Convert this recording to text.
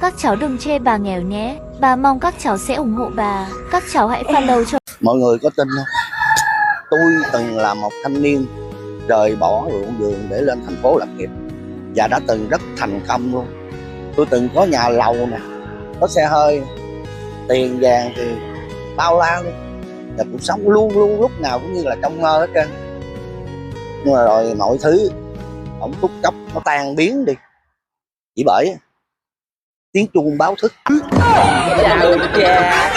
Các cháu đừng chê bà nghèo nhé. Bà mong các cháu sẽ ủng hộ bà. Các cháu hãy follow cho. Mọi người có tin không? Tôi từng là một thanh niên rời bỏ ruộng vườn để lên thành phố lập nghiệp, và đã từng rất thành công luôn. Tôi từng có nhà lầu nè, có xe hơi, tiền vàng thì bao la luôn, và cuộc sống luôn luôn lúc nào cũng như là trong mơ hết trơn. Nhưng mà rồi mọi thứ ổng phút chốc nó tan biến đi, chỉ bởi tiếng chuông báo thức. Chào cha.